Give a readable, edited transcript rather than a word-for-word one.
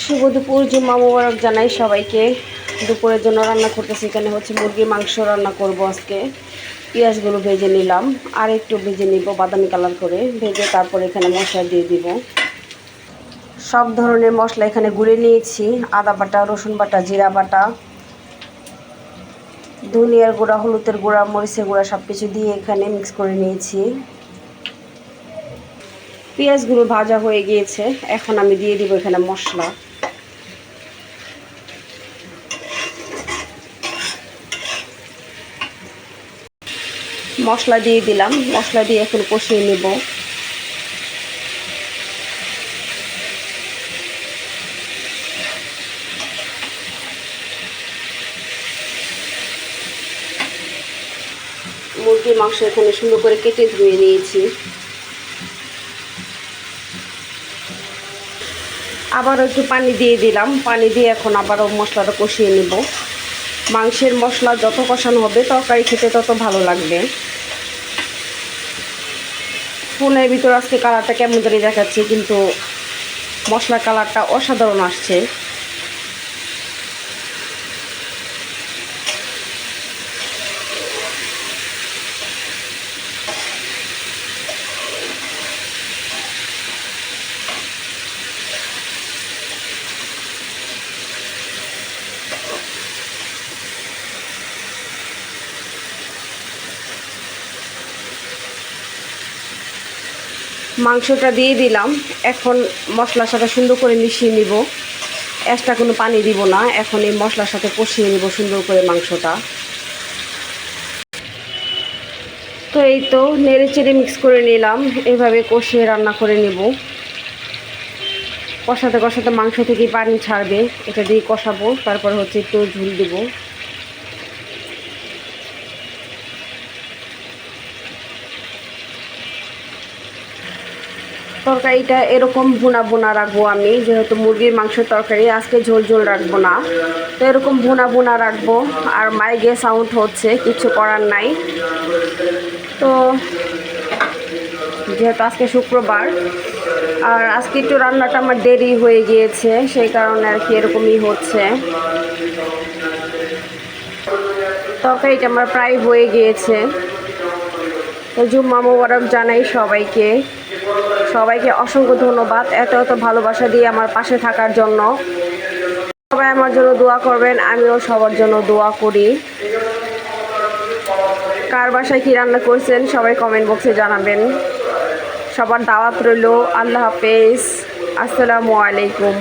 শুভ দুপুর, জুম্মা মোবারক জানাই সবাইকে। দুপুরের জন্য রান্না করতেছি। এখানে হচ্ছে মুরগির মাংস রান্না করব আজকে। পেঁয়াজগুলো ভেজে নিলাম, আর একটু ভেজে নিব বাদামি কালার করে ভেজে, তারপর এখানে মশলা দিয়ে দিব। সব ধরনের মশলা এখানে গুঁড়ে নিয়েছি। আদা বাটা, রসুন বাটা, জিরা বাটা, ধনিয়ার গুঁড়া, হলুদের গুঁড়া, মরিচের গুঁড়া সব কিছু দিয়ে এখানে মিক্স করে নিয়েছি। পেঁয়াজগুলো ভাজা হয়ে গিয়েছে, এখন আমি দিয়ে দিব এখানে মশলা। মশলা দিয়ে দিলাম, মশলা দিয়ে এখন কষিয়ে নেব। মুরগির মাংস এখানে সুন্দর করে কেটে ধুয়ে নিয়েছি। আবারও একটু পানি দিয়ে দিলাম, পানি দিয়ে এখন আবারও মশলাটা কষিয়ে নেব। মাংসের মশলা যত কষানো হবে তরকারি খেতে তত ভালো লাগবে। ফোনের ভিতর আজকে কালারটা কেমন ধরে দেখাচ্ছে, কিন্তু মশলার কালারটা অসাধারণ আসছে। মাংসটা দিয়ে দিলাম, এখন মশলার সাথে সুন্দর করে মিশিয়ে নিব। এক্সট্রা কোনো পানি দিব না, এখন এই মশলার সাথে কষিয়ে নিব সুন্দর করে মাংসটা। তো এই তো নেড়ে চেড়ে মিক্স করে নিলাম, এভাবে কষিয়ে রান্না করে নেব। কষাতে কষাতে মাংস থেকে পানি ছাড়বে, এটা দিয়ে কষাবো, তারপর হচ্ছে একটু ঝুল দেব। তরকারিটা এরকম ভুনা ভুনা রাখবো আমি, যেহেতু মুরগির মাংসের তরকারি, আজকে ঝোল ঝোল রাখবো না। তো এরকম ভুনা ভুনা রাখবো। আর মাইকে সাউন্ড হচ্ছে, কিছু করার নাই। তো যেহেতু আজকে শুক্রবার, আর আজকে একটু রান্নাটা আমার দেরি হয়ে গিয়েছে, সেই কারণে আর কি এরকমই হচ্ছে। তরকারিটা আমার প্রায় হয়ে গিয়েছে। তো জুম্মা মোবারক জানাই সবাইকে। সবাইকে অসংখ্য ধন্যবাদ এত এত ভালোবাসা দিয়ে আমার পাশে থাকার জন্য। সবাই আমার জন্য দোয়া করবেন, আমিও সবার জন্য দোয়া করি। কার বাসায় কী রান্না করছেন সবাই কমেন্ট বক্সে জানাবেন। সবার দাওয়াত রইল। আল্লাহ হাফেজ, আসসালামু আলাইকুম।